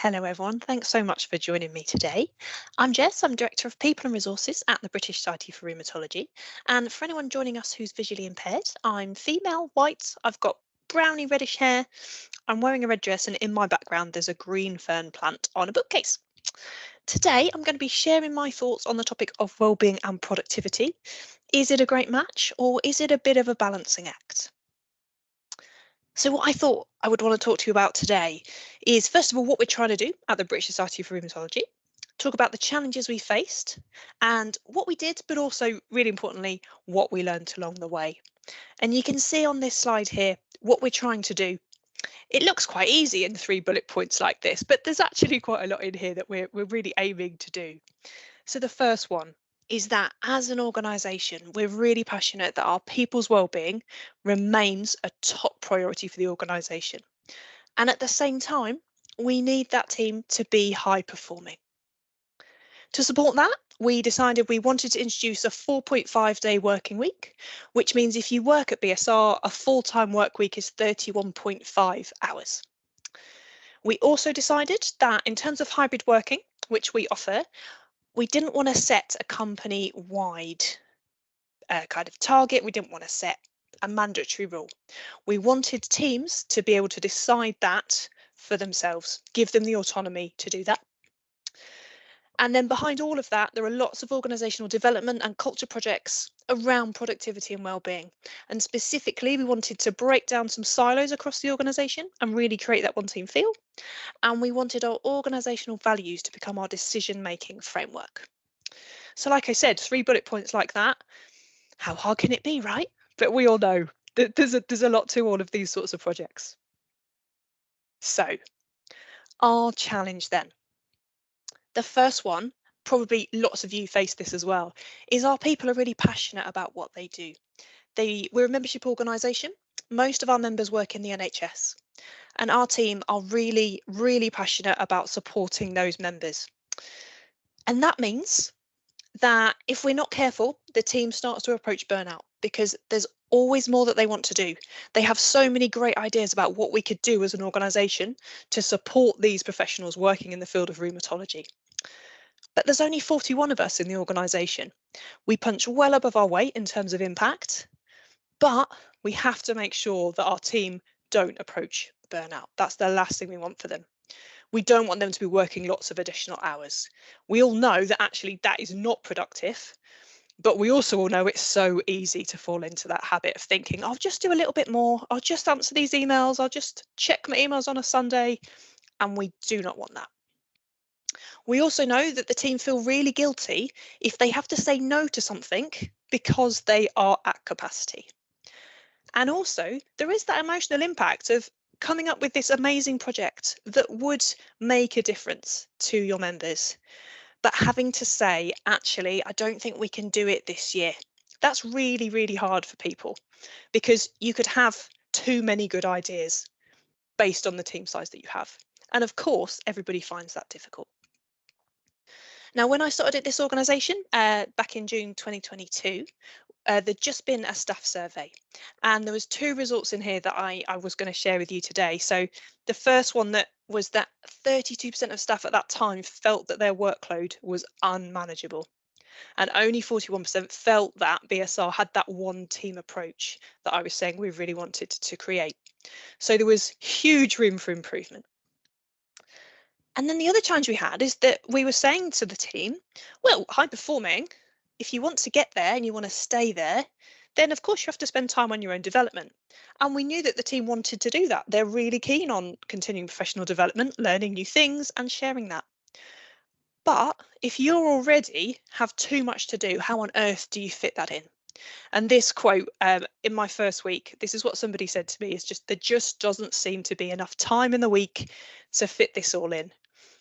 Hello, everyone. Thanks so much for joining me today. I'm Jess. I'm Director of People and Resources at the British Society for Rheumatology. And for anyone joining us who's visually impaired, I'm female, white, I've got browny reddish hair, I'm wearing a red dress, and in my background there's a green fern plant on a bookcase. Today, I'm going to be sharing my thoughts on the topic of wellbeing and productivity. Is it a great match, or is it a bit of a balancing act? So what I thought I would want to talk to you about today is, first of all, what we're trying to do at the British Society for Rheumatology, talk about the challenges we faced and what we did, but also, really importantly, what we learned along the way. And you can see on this slide here what we're trying to do. It looks quite easy in 3 bullet points like this, but there's actually quite a lot in here that we're really aiming to do. So the first one is that as an organisation, we're really passionate that our people's wellbeing remains a top priority for the organisation. And at the same time, we need that team to be high performing. To support that, we decided we wanted to introduce a 4.5-day working week, which means if you work at BSR, a full-time work week is 31.5 hours. We also decided that in terms of hybrid working, which we offer, we didn't want to set a company-wide kind of target. We didn't want to set a mandatory rule. We wanted teams to be able to decide that for themselves, give them the autonomy to do that. And then behind all of that, there are lots of organisational development and culture projects around productivity and wellbeing. And specifically, we wanted to break down some silos across the organisation and really create that one team feel. And we wanted our organisational values to become our decision-making framework. So like I said, 3 bullet points like that. How hard can it be, right? But we all know that there's a lot to all of these sorts of projects. So our challenge then. The first one, probably lots of you face this as well, is our people are really passionate about what they do. We're a membership organisation. Most of our members work in the NHS, and our team are really, really passionate about supporting those members. And that means that if we're not careful, the team starts to approach burnout because there's always more that they want to do. They have so many great ideas about what we could do as an organisation to support these professionals working in the field of rheumatology. But there's only 41 of us in the organisation. We punch well above our weight in terms of impact, but we have to make sure that our team don't approach burnout. That's the last thing we want for them. We don't want them to be working lots of additional hours. We all know that actually that is not productive, but we also all know it's so easy to fall into that habit of thinking, I'll just do a little bit more, I'll just answer these emails, I'll just check my emails on a Sunday, and we do not want that. We also know that the team feel really guilty if they have to say no to something because they are at capacity. And also, there is that emotional impact of coming up with this amazing project that would make a difference to your members, but having to say, actually, I don't think we can do it this year. That's really, really hard for people because you could have too many good ideas based on the team size that you have. And of course, everybody finds that difficult. Now, when I started at this organisation back in June 2022, there'd just been a staff survey, and there was 2 results in here that I was going to share with you today. So the first one that was that 32% of staff at that time felt that their workload was unmanageable, and only 41% felt that BSR had that one team approach that I was saying we really wanted to create. So there was huge room for improvement. And then the other challenge we had is that we were saying to the team, well, high performing, if you want to get there and you want to stay there, then of course you have to spend time on your own development. And we knew that the team wanted to do that. They're really keen on continuing professional development, learning new things and sharing that. But if you already have too much to do, how on earth do you fit that in? And this quote in my first week, this is what somebody said to me, is just there just doesn't seem to be enough time in the week to fit this all in.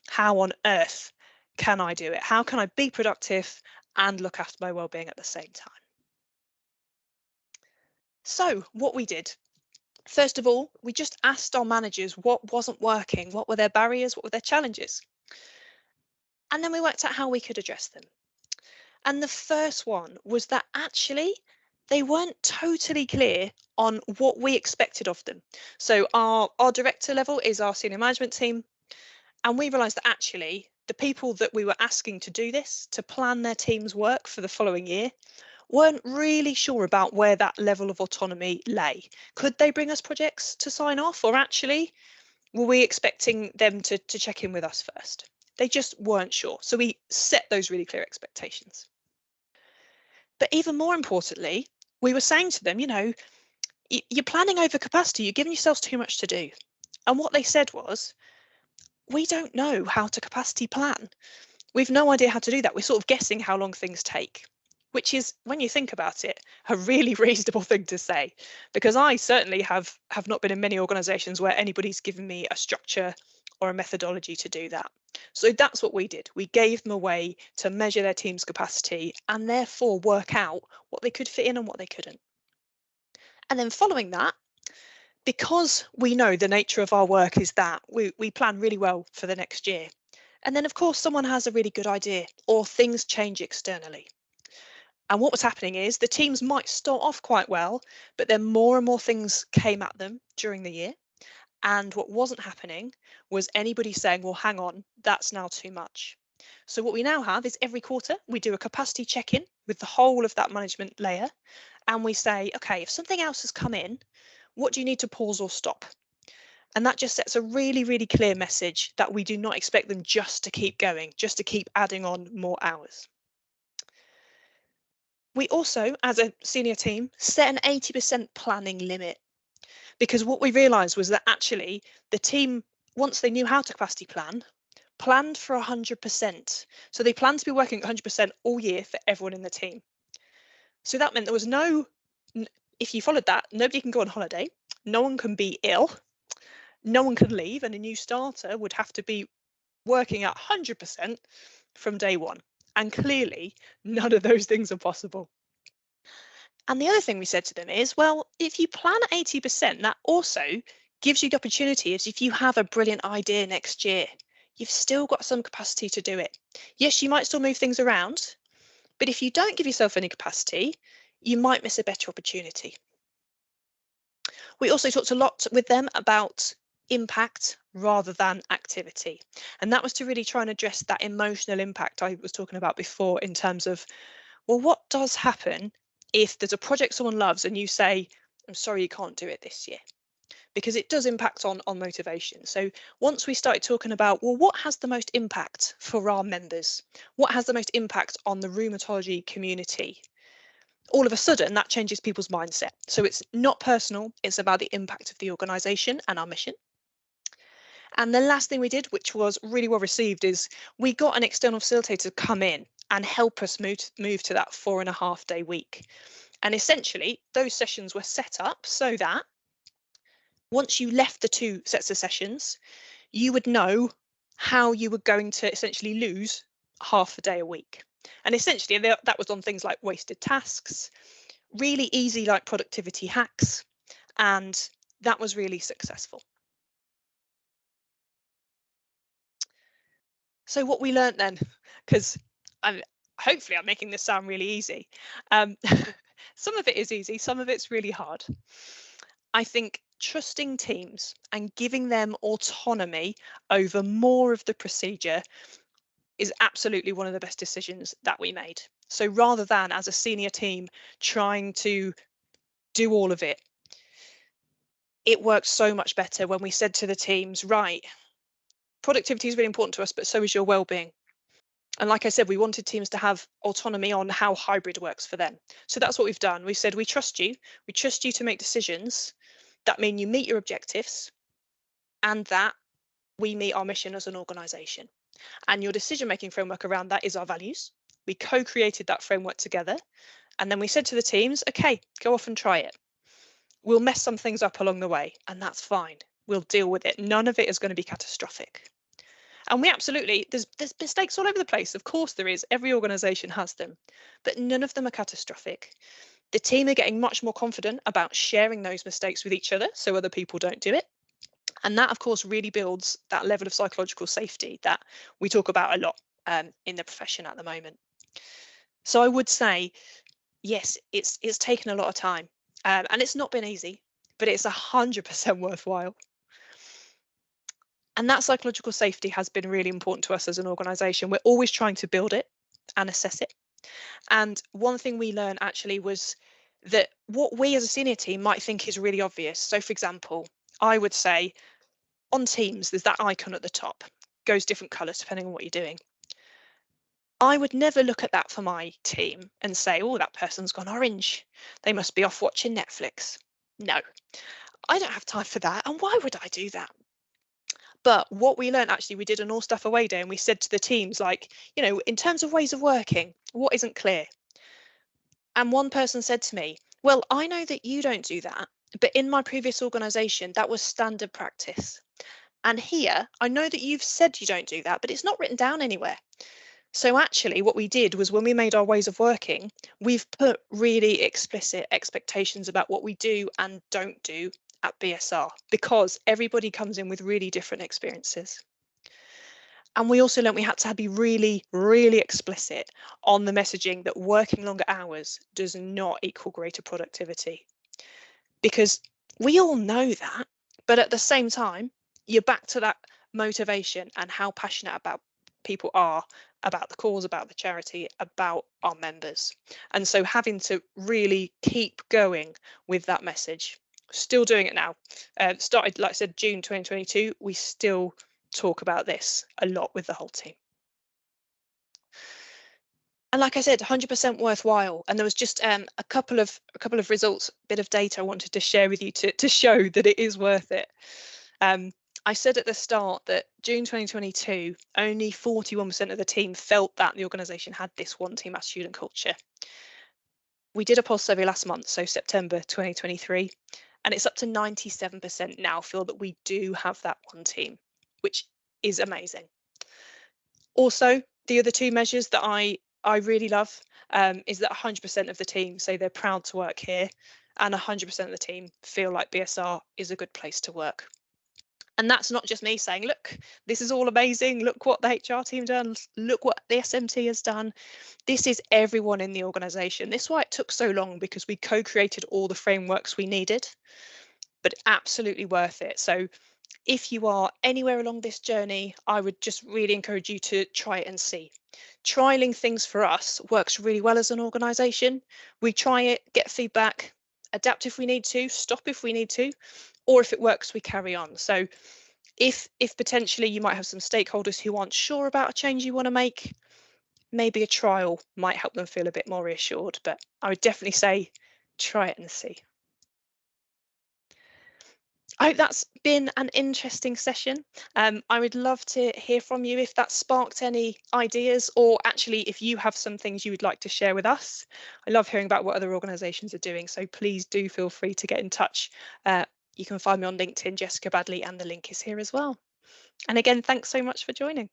How on earth can I do it? How can I be productive and look after my well-being at the same time? So what we did, first of all, we just asked our managers what wasn't working, what were their barriers, what were their challenges? And then we worked out how we could address them. And the first one was that actually they weren't totally clear on what we expected of them. So our director level is our senior management team, And we realised that actually the people that we were asking to do this, to plan their team's work for the following year, weren't really sure about where that level of autonomy lay. Could they bring us projects to sign off, or actually were we expecting them to check in with us first? They just weren't sure. So we set those really clear expectations. But even more importantly, we were saying to them, you're planning over capacity, you're giving yourselves too much to do. And what they said was, we don't know how to capacity plan. We've no idea how to do that. We're sort of guessing how long things take, which is, when you think about it, a really reasonable thing to say, because I certainly have not been in many organisations where anybody's given me a structure or a methodology to do that. So that's what we did. We gave them a way to measure their team's capacity and therefore work out what they could fit in and what they couldn't. And then following that, because we know the nature of our work is that we plan really well for the next year. And then, of course, someone has a really good idea or things change externally. And what was happening is the teams might start off quite well, but then more and more things came at them during the year. And what wasn't happening was anybody saying, well, hang on, that's now too much. So what we now have is every quarter we do a capacity check-in with the whole of that management layer. And we say, OK, if something else has come in, what do you need to pause or stop? And that just sets a really, really clear message that we do not expect them just to keep going, just to keep adding on more hours. We also, as a senior team, set an 80% planning limit, because what we realised was that actually the team, once they knew how to capacity plan, planned for 100%. So they planned to be working 100% all year for everyone in the team. So that meant there was if you followed that, nobody can go on holiday, no one can be ill, no one can leave, and a new starter would have to be working at 100% from day one. And clearly, none of those things are possible. And the other thing we said to them is, well, if you plan at 80%, that also gives you the opportunity, as if you have a brilliant idea next year, you've still got some capacity to do it. Yes, you might still move things around, but if you don't give yourself any capacity, you might miss a better opportunity. We also talked a lot with them about impact rather than activity. And that was to really try and address that emotional impact I was talking about before, in terms of, well, what does happen if there's a project someone loves and you say, I'm sorry, you can't do it this year? Because it does impact on motivation. So once we started talking about, well, what has the most impact for our members? What has the most impact on the rheumatology community? All of a sudden, that changes people's mindset. So it's not personal, it's about the impact of the organisation and our mission. And the last thing we did, which was really well received, is we got an external facilitator to come in and help us move to that 4.5-day week. And essentially, those sessions were set up so that once you left the 2 sets of sessions, you would know how you were going to essentially lose half a day a week. And essentially, that was on things like wasted tasks, really easy like productivity hacks, and that was really successful. So what we learned then, because hopefully I'm making this sound really easy. Some of it is easy, some of it's really hard. I think trusting teams and giving them autonomy over more of the procedure is absolutely one of the best decisions that we made. So rather than, as a senior team, trying to do all of it, it worked so much better when we said to the teams, right, productivity is really important to us, but so is your well-being. And like I said, we wanted teams to have autonomy on how hybrid works for them. So that's what we've done. We said, we trust you to make decisions that mean you meet your objectives and that we meet our mission as an organisation. And your decision-making framework around that is our values. We co-created that framework together. And then we said to the teams, OK, go off and try it. We'll mess some things up along the way, and that's fine. We'll deal with it. None of it is going to be catastrophic. And we absolutely, there's mistakes all over the place. Of course there is. Every organisation has them. But none of them are catastrophic. The team are getting much more confident about sharing those mistakes with each other so other people don't do it. And that, of course, really builds that level of psychological safety that we talk about a lot in the profession at the moment. So I would say, yes, it's taken a lot of time and it's not been easy, but it's 100% worthwhile. And that psychological safety has been really important to us as an organisation. We're always trying to build it and assess it. And one thing we learned actually was that what we as a senior team might think is really obvious. So, for example, I would say on Teams, there's that icon at the top, goes different colours depending on what you're doing. I would never look at that for my team and say, oh, that person's gone orange. They must be off watching Netflix. No, I don't have time for that. And why would I do that? But what we learned actually, we did an all staff away day and we said to the teams, like, in terms of ways of working, what isn't clear? And one person said to me, well, I know that you don't do that, but in my previous organisation, that was standard practice. And here, I know that you've said you don't do that, but it's not written down anywhere. So actually, what we did was when we made our ways of working, we've put really explicit expectations about what we do and don't do at BSR because everybody comes in with really different experiences. And we also learned we had to be really, really explicit on the messaging that working longer hours does not equal greater productivity. Because we all know that, but at the same time, you're back to that motivation and how passionate about people are about the cause, about the charity, about our members. And so having to really keep going with that message. Still doing it now. Started, like I said, June 2022. We still talk about this a lot with the whole team. And like I said, 100% worthwhile. And there was just a couple of results, bit of data I wanted to share with you to show that it is worth it. I said at the start that June 2022, only 41% of the team felt that the organisation had this one team attitude and culture. We did a pulse survey last month, so September 2023, and it's up to 97% now feel that we do have that one team, which is amazing. Also, the other two measures that I really love is that 100% of the team say they're proud to work here, and 100% of the team feel like BSR is a good place to work. And that's not just me saying, look, this is all amazing. Look what the HR team done. Look what the SMT has done. This is everyone in the organisation. This is why it took so long, because we co-created all the frameworks we needed, but absolutely worth it. So if you are anywhere along this journey, I would just really encourage you to try it and see. Trialing things for us works really well as an organisation. We try it, get feedback, adapt if we need to, stop if we need to, or if it works, we carry on. So if potentially you might have some stakeholders who aren't sure about a change you want to make, maybe a trial might help them feel a bit more reassured. But I would definitely say try it and see. I hope that's been an interesting session. I would love to hear from you if that sparked any ideas, or actually if you have some things you would like to share with us. I love hearing about what other organisations are doing, so please do feel free to get in touch. You can find me on LinkedIn, Jessica Badley, and the link is here as well. And again, thanks so much for joining.